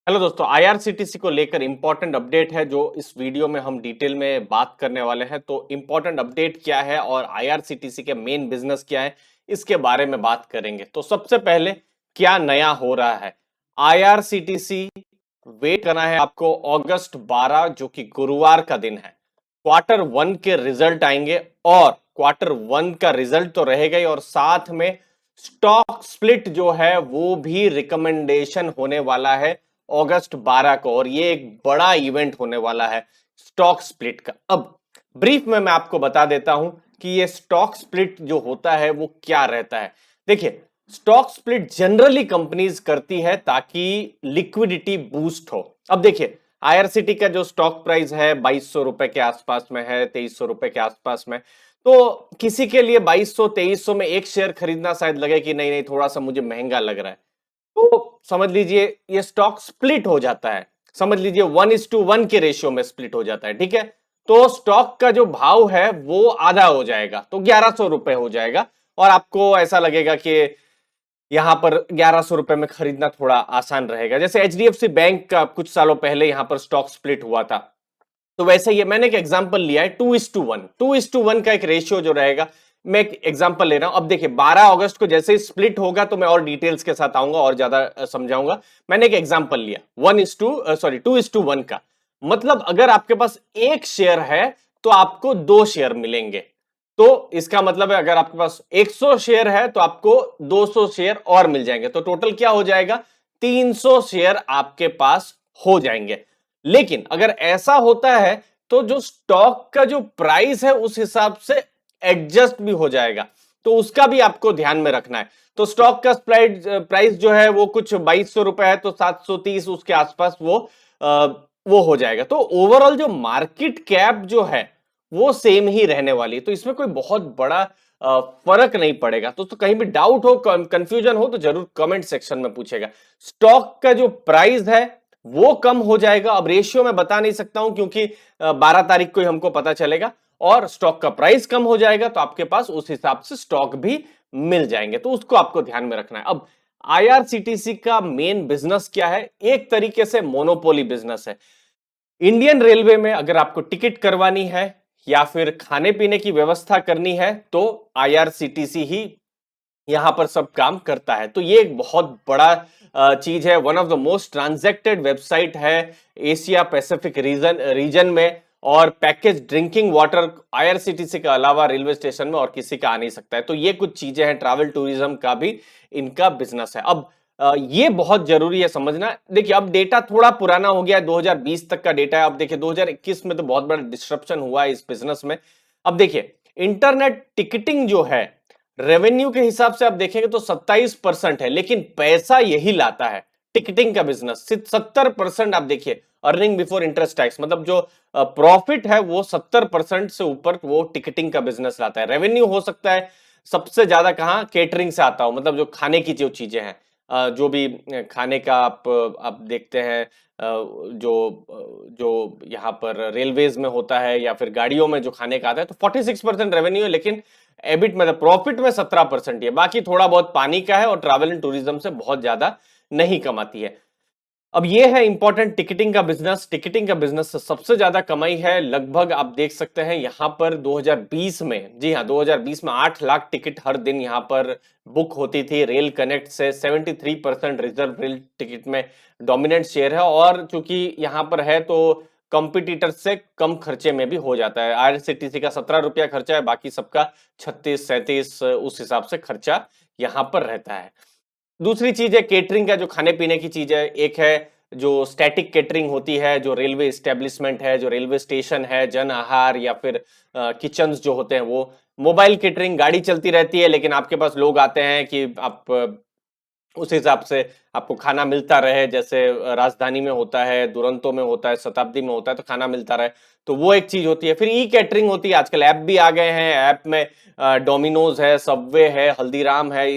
Hello दोस्तों, IRCTC को लेकर इंपॉर्टेंट अपडेट है जो इस वीडियो में हम डिटेल में बात करने वाले हैं। तो इंपॉर्टेंट अपडेट क्या है और आईआरसीटीसी के मेन बिजनेस क्या है, इसके बारे में बात करेंगे। तो सबसे पहले क्या नया हो रहा है। आईआरसीटीसी वेट करना है आपको अगस्त 12 जो कि गुरुवार का दिन है। क्वार्टर वन के रिजल्ट आएंगे और क्वार्टर वन का रिजल्ट तो रहेगा ही और साथ में स्टॉक स्प्लिट जो है वो भी रिकमेंडेशन होने वाला है अगस्त 12 को, और ये एक बड़ा इवेंट होने वाला है स्टॉक स्प्लिट का। अब ब्रीफ में मैं आपको बता देता हूं कि ये स्टॉक स्प्लिट जो होता है वो क्या रहता है। देखिए, स्टॉक स्प्लिट जनरली कंपनीज करती है ताकि लिक्विडिटी बूस्ट हो। अब देखिए, आईआरसीटी का जो स्टॉक प्राइस है 2200 रुपए के आसपास में है, 2300 रुपए के आसपास में। तो किसी के लिए 2200 2300 में एक शेयर खरीदना शायद लगे कि नहीं नहीं, थोड़ा सा मुझे महंगा लग रहा है, तो समझ लीजिए ये स्टॉक स्प्लिट हो जाता है। समझ लीजिए 1:1 के रेशियो में स्प्लिट हो जाता है, ठीक है। तो स्टॉक का जो भाव है वो आधा हो जाएगा, तो 1100 रुपए हो जाएगा और आपको ऐसा लगेगा कि यहां पर 1100 रुपए में खरीदना थोड़ा आसान रहेगा। जैसे एचडीएफसी बैंक का कुछ सालों पहले यहां पर स्टॉक स्प्लिट हुआ था, तो वैसे ही मैंने एक एग्जांपल लिया है 2:1 का एक रेशियो जो रहेगा। मैं एक एग्जांपल ले रहा हूं। अब देखिए 12 अगस्त को जैसे ही स्प्लिट होगा तो मैं और डिटेल्स के साथ आऊंगा और ज्यादा समझाऊंगा। मैंने एक एग्जांपल लिया 2:1 का। मतलब अगर आपके पास एक शेयर है तो आपको दो शेयर मिलेंगे। तो इसका मतलब है अगर आपके पास 100 शेयर है तो आपको 200 शेयर और मिल जाएंगे, तो टोटल क्या हो जाएगा, 300 शेयर आपके पास हो जाएंगे। लेकिन अगर ऐसा होता है तो जो स्टॉक का जो प्राइस है उस हिसाब से एडजस्ट भी हो जाएगा, तो उसका भी आपको ध्यान में रखना है। तो स्टॉक का प्राइस जो है वो कुछ 2200 रुपए है, तो 730 उसके आसपास वो हो जाएगा। तो ओवरऑल जो मार्केट कैप जो है वो सेम ही रहने वाली है, तो इसमें कोई बहुत बड़ा फर्क नहीं पड़ेगा। तो कहीं भी डाउट हो, कंफ्यूजन हो तो जरूर कमेंट सेक्शन में पूछेगा। स्टॉक का जो प्राइस है वो कम हो जाएगा। अब रेशियो मैं बता नहीं सकता हूं क्योंकि 12 तारीख को ही हमको पता चलेगा, और स्टॉक का प्राइस कम हो जाएगा तो आपके पास उस हिसाब से स्टॉक भी मिल जाएंगे, तो उसको आपको ध्यान में रखना है। अब आईआरसीटीसी का मेन बिजनेस क्या है, एक तरीके से मोनोपोली बिजनेस है। इंडियन रेलवे में अगर आपको टिकट करवानी है या फिर खाने पीने की व्यवस्था करनी है तो आईआरसीटीसी ही यहां पर सब काम करता है। तो ये एक बहुत बड़ा चीज है, one of the most transacted website है एशिया पैसिफिक रीजन में। और पैकेज ड्रिंकिंग वाटर आईआरसीटीसी के अलावा रेलवे स्टेशन में और किसी का आ नहीं सकता है। तो ये कुछ चीजें हैं, ट्रैवल टूरिज्म का भी इनका बिजनेस है। अब ये बहुत जरूरी है समझना। देखिए अब डेटा थोड़ा पुराना हो गया है, 2020 तक का डेटा है। अब देखिए 2021 में तो बहुत बड़ा डिस्ट्रप्शन हुआ है इस बिजनेस में। अब देखिए इंटरनेट टिकटिंग जो है, रेवेन्यू के हिसाब से आप देखेंगे तो 27% है, लेकिन पैसा यही लाता है टिकटिंग का बिजनेस। 70% आप देखिए अर्निंग बिफोर इंटरेस्ट टैक्स, मतलब जो प्रॉफिट है वो 70% से ऊपर वो टिकटिंग का बिजनेस लाता है। रेवेन्यू हो सकता है सबसे ज्यादा कहाँ, केटरिंग से आता हो, मतलब जो खाने की जो चीजें हैं, जो भी खाने का आप देखते हैं, जो यहाँ पर रेलवेज में होता है या फिर गाड़ियों में जो खाने का आता है, तो 46% रेवेन्यू है, लेकिन एबिट मतलब प्रॉफिट में 17% ही है। बाकी थोड़ा बहुत पानी का है और ट्रैवल एंड टूरिज्म से बहुत ज्यादा नहीं कमाती है। अब ये है इंपॉर्टेंट टिकटिंग का बिजनेस। टिकटिंग का बिजनेस से सबसे ज्यादा कमाई है, लगभग आप देख सकते हैं यहां पर 2020 में, जी हाँ 2020 में 8 लाख टिकट हर दिन यहां पर बुक होती थी रेल कनेक्ट से। 73% रिजर्व रेल टिकट में डोमिनेंट शेयर है, और चूंकि यहां पर है तो कंपिटिटर से कम खर्चे में भी हो जाता है। आईआरसीटीसी का 17 रुपया खर्चा है, बाकी सबका 36 37 उस हिसाब से खर्चा यहां पर रहता है। दूसरी चीज है केटरिंग का, जो खाने पीने की चीज है। एक है जो स्टैटिक केटरिंग होती है, जो रेलवे स्टेब्लिशमेंट है, जो रेलवे स्टेशन है, जन आहार या फिर किचन्स जो होते हैं वो। मोबाइल केटरिंग, गाड़ी चलती रहती है लेकिन आपके पास लोग आते हैं कि आप उस हिसाब से आपको खाना मिलता रहे। जैसे राजधानी में होता है, दुरंतो में होता है, शताब्दी में होता है, तो खाना मिलता रहे, तो वो एक चीज होती है। फिर ई कैटरिंग होती है, आजकल ऐप भी आ गए हैं। ऐप में डोमिनोज है, सबवे है, हल्दीराम है,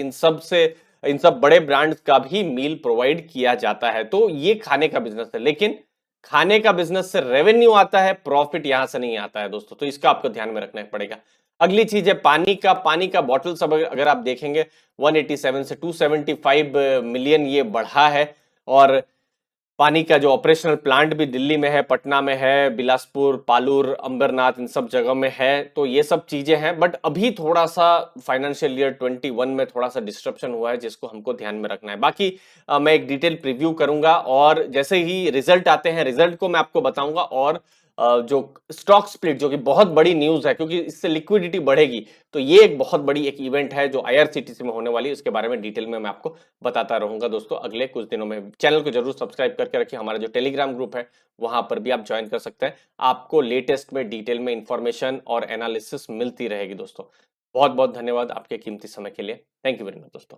इन सब बड़े ब्रांड्स का भी मील प्रोवाइड किया जाता है। तो ये खाने का बिजनेस है, लेकिन खाने का बिजनेस से रेवेन्यू आता है, प्रॉफिट यहां से नहीं आता है दोस्तों, तो इसका आपको ध्यान में रखना पड़ेगा। अगली चीज है पानी का बॉटल सब अगर आप देखेंगे 187 से 275 मिलियन ये बढ़ा है। और पानी का जो ऑपरेशनल प्लांट भी दिल्ली में है, पटना में है, बिलासपुर, पालूर, अंबरनाथ, इन सब जगह में है। तो ये सब चीजें हैं, बट अभी थोड़ा सा फाइनेंशियल ईयर 21 में थोड़ा सा डिस्ट्रप्शन हुआ है, जिसको हमको ध्यान में रखना है। बाकी मैं एक डिटेल प्रीव्यू करूंगा, और जैसे ही रिजल्ट आते हैं, रिजल्ट को मैं आपको बताऊंगा। और जो स्टॉक स्प्लिट, जो कि बहुत बड़ी न्यूज है, क्योंकि इससे लिक्विडिटी बढ़ेगी, तो ये एक बहुत बड़ी एक इवेंट है जो आईआरसीटीसी में होने वाली है। उसके बारे में डिटेल में मैं आपको बताता रहूंगा दोस्तों अगले कुछ दिनों में। चैनल को जरूर सब्सक्राइब करके रखिए। हमारा जो टेलीग्राम ग्रुप है, वहां पर भी आप ज्वाइन कर सकते हैं। आपको लेटेस्ट में डिटेल में इंफॉर्मेशन और एनालिसिस मिलती रहेगी दोस्तों। बहुत बहुत धन्यवाद आपके कीमती समय के लिए। थैंक यू वेरी मच दोस्तों।